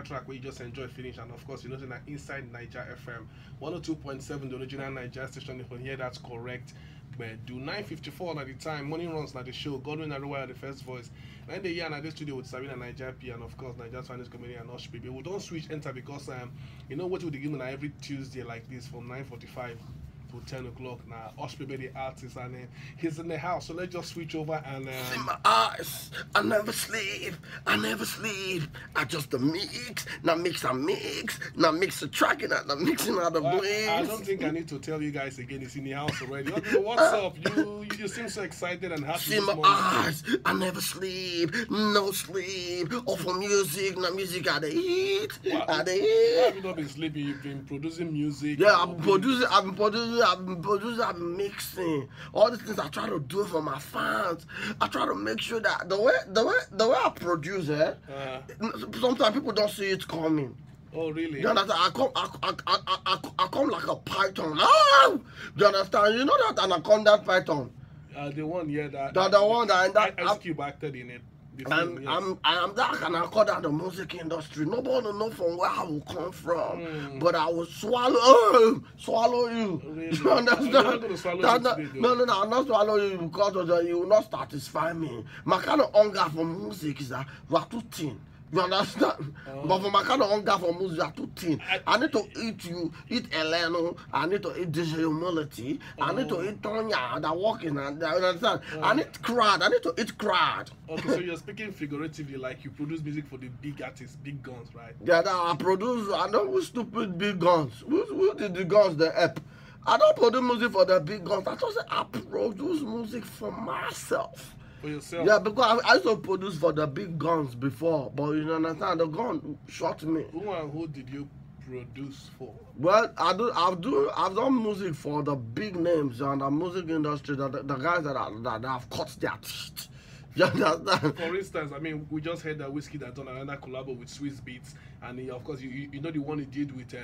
track where you just enjoy finish, and of course you know that inside Niger FM 102.7, the original Niger station. If you hear that's correct. But do 9:54 at the time, morning runs like the show, Godwin Aruwa the first voice. And the year at the studio with Sabina Niger P and of course Nigeria's finest comedian and Ushbebe. We don't switch enter because you know what we give me every Tuesday like this from 9:45 to 10 o'clock now. Ushbebe the artist and he's in the house. So let's just switch over and in my eyes, I never sleep, I never sleep. I just a mix, now mix a mix, now mix a track and now mixing out the blaze. I don't think I need to tell you guys again. It's in the house already. Okay, what's up? You seem so excited and happy. See my eyes, I never sleep, no sleep. Or for music, now music I the eat, I the eat. Why have you not been sleeping? You've been producing music. Yeah, I've been producing, I've been mixing. All the things I try to do for my fans. I try to make sure that the way I produce it, sometimes people don't see it coming. Oh really? You understand? I come like a python. Oh! Do you understand? You know that anaconda python? The one, yeah, that the one that Ice Cube acted in it. I'm that anaconda in the music industry. Nobody know from where I will come from, but I will swallow you. Really? You understand? You're not gonna swallow me today, No, I'll not swallow you because you will not satisfy me. My kind of hunger for music is that we are too thin. You understand? But for my kind of hunger for music, you are too thin. I need to eat you, eat Eleno. I need to eat DJ Humility. I need to eat Tonya, that walking, and you understand? I need crowd. I need to eat crowd. Okay, so you're speaking figuratively, like you produce music for the big artists, big guns, right? Yeah, that I produce. I don't with stupid big guns. Who did the guns the app? I don't produce music for the big guns. I just say I produce music for myself. For yourself? Yeah, because I used to produce for the big guns before, but you understand, the gun shot me. Who and who did you produce for? Well, I've done music for the big names in the music industry, the guys that have cut their teeth. You understand? For instance, I mean, we just heard that Whiskey that done another collab with Swiss Beats, and of course, you know the one he did with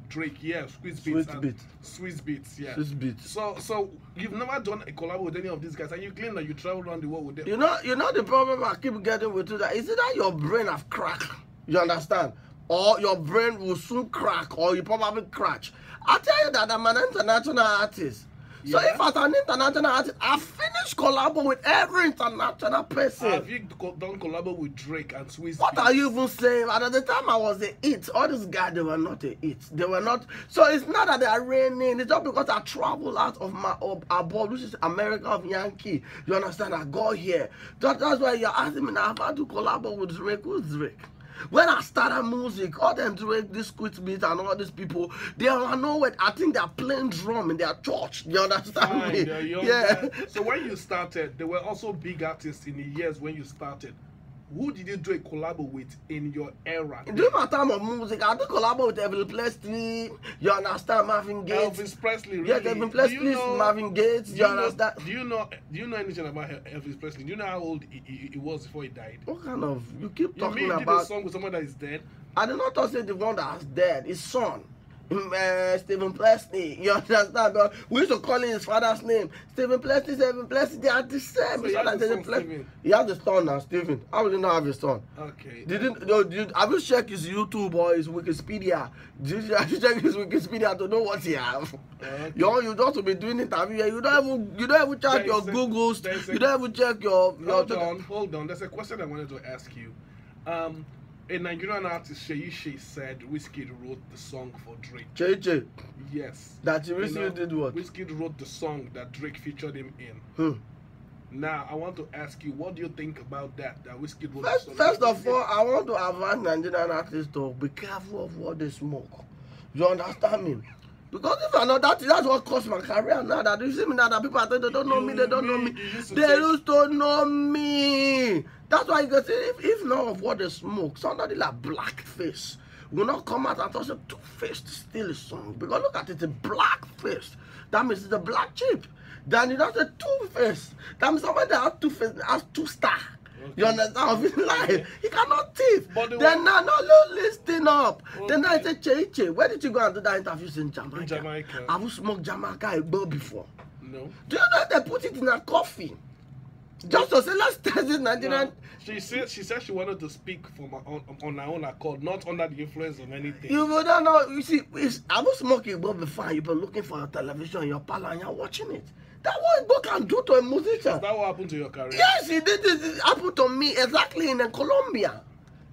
Drake, yeah, Swiss Beats, yeah. Swiss Beats. So you've never done a collab with any of these guys, and you claim that you travel around the world with them. You know the problem I keep getting with you that is either your brain have cracked, you understand, or your brain will soon crack, or you probably crash. I tell you that I'm an international artist. So if as an international artist, I finish collabo with every international person. Have you done collabo with Drake and Swiss? What are you even saying? And at the time I was a hit. All these guys, they were not a hit. They were not. So it's not that they are reigning. It's just because I travel out of my abroad, which is America of Yankee. You understand? I got here. That's why you're asking me now. If I do collabo with Drake, who's Drake? When I started music, all them Drake, this Squid Beat and all these people, they are nowhere. I think they are playing drum in their church. You understand me? Yeah. So when you started, there were also big artists in the years when you started. Who did you do a collabo with in your era? During my time of music, I did collabo with Elvis Presley. You understand, Marvin Gates. Elvis Presley, really? Yes, Elvis Presley, Marvin Gates. You understand? Do you know anything about Elvis Presley? Do you know how old he was before he died? What kind of? You keep talking about. You did a song with someone that is dead? I did not talk say the one that is dead. His son. Stephen Presley, you understand? But we used to call him his father's name. Stephen Presley, they are the same. So he has the son, he has the son now, Stephen. How would you not have a son? Okay. Have you checked his YouTube or his Wikipedia? Have you checked his Wikipedia to know what he have? Okay. You don't be doing interview. You don't even check your Googles. You don't even check your. Hold on. There's a question I wanted to ask you. A Nigerian artist, Sheyi said Whiskey wrote the song for Drake. Che. Yes. That Whiskey did what? Whiskey wrote the song that Drake featured him in. Now, I want to ask you, what do you think about that Whiskey wrote the song? First of all, I want to advise Nigerian artists to be careful of what they smoke. You understand me? Because if I know that's what caused my career now. That you see me now, that people think they don't know me, they don't know me. They used to know me. That's why you can say if none of what they smoke, somebody like Blackface will not come out and say Two-Face to steal a song. Because look at it, the Blackface. That means it's a black chip. Then you don't say Two-Face. That means somebody that has Two-Face has two stars. Okay. You understand? Of his life. He cannot thief. Then now, no, listen up. Okay. Then I say, Che, where did you go and do that interview in Jamaica? In Jamaica. Have you smoked Jamaica before? No. Do you know they put it in a coffee? Just to say, let's test this Nigerian. No. She said she wanted to speak on her own accord, not under the influence of anything. You don't know. You see, I was smoking Igbo before. You've been looking for a television in your parlor and you're watching it. That's what Igbo can do to a musician. Is that what happened to your career? Yes, it did. It happened to me exactly in Colombia.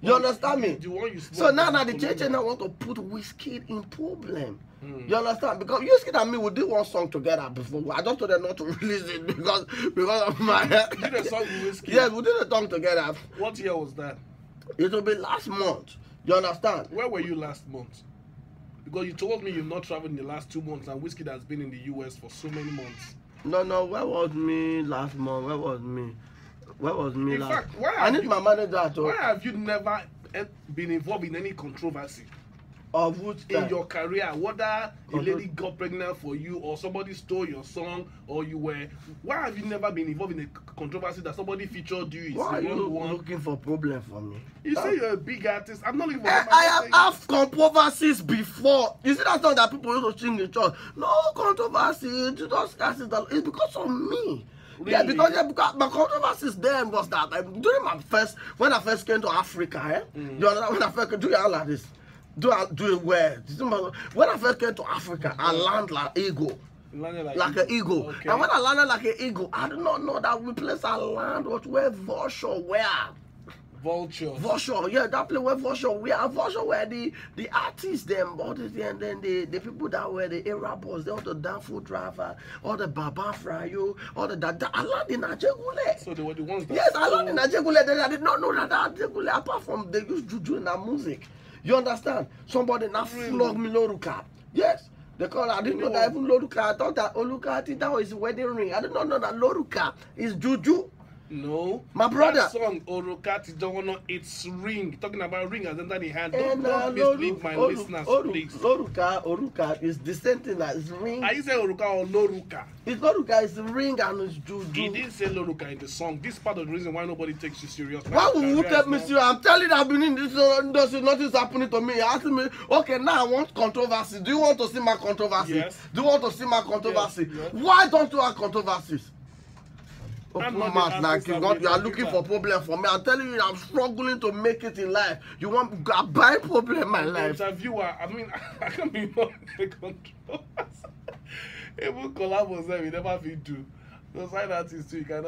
You understand me? The one you So now that the church now want to put Whiskey in problem. You understand? Because Whiskey and me, we did one song together before. I just told them not to release it because of my. You did a song with Whiskey? Yes, we did a song together. What year was that? It will be last month. You understand? Where were you last month? Because you told me you've not traveled in the last 2 months, and Whiskey has been in the US for so many months. No. Where was me last month? Where was me? In fact, I need my manager to. Why have you never been involved in any controversy? Of which type? In your career, whether a lady got pregnant for you or somebody stole your song or you were, why have you never been involved in a controversy that somebody featured you? Why are you looking for problem for me? You say you're a big artist. I'm not looking for I have had controversies before. You see that song that people used to sing in church? No controversy. It's because of me. Really? Yeah, because my controversies then was that during when I first came to Africa, you know, when I first do it like this. Do it where? When I first came to Africa, I landed like eagle. Like an eagle. Okay. And when I landed like an eagle, I did not know that the place I landed was where Vulture were. Vulture, yeah, that place where Vulture were. Vulture were the artists, them, all this, and then the people that were the Arabs, all the Danfo driver, all the Baba Frayo, all the I landed in Ajegule. So they were the ones that. Yes, I landed in Ajegule. Then I did not know that Ajegule, apart from they used to do that music. You understand? Somebody now flogged me Loruka. Yes. They call I didn't know that even Loruka. I thought that Oluka, I think that was his wedding ring. I did not know that Loruka is Juju. No. My brother. That song, Orokati, don't know it's ring. Talking about ring as under the hand. Don't mislead my listeners, please. Oruka is the same thing as ring. Are you saying Oruka or Loruka? It's Loruka, it's ring and it's Juju. He didn't say Loruka in the song. This part of the reason why nobody takes you serious. Why would you take me serious? I'm telling you, I've been in this industry, nothing's happening to me. You're asking me, okay, now I want controversy. Do you want to see my controversy? Yes. Do you want to see my controversy? Yes. Why don't you have controversies? I'm not like you are looking for problem for me. I'm telling you, I'm struggling to make it in life. You want to buy problem in my life. Interviewer, I mean, I can't be more controversy. Even collabs we never fit do. So side artists too, you cannot.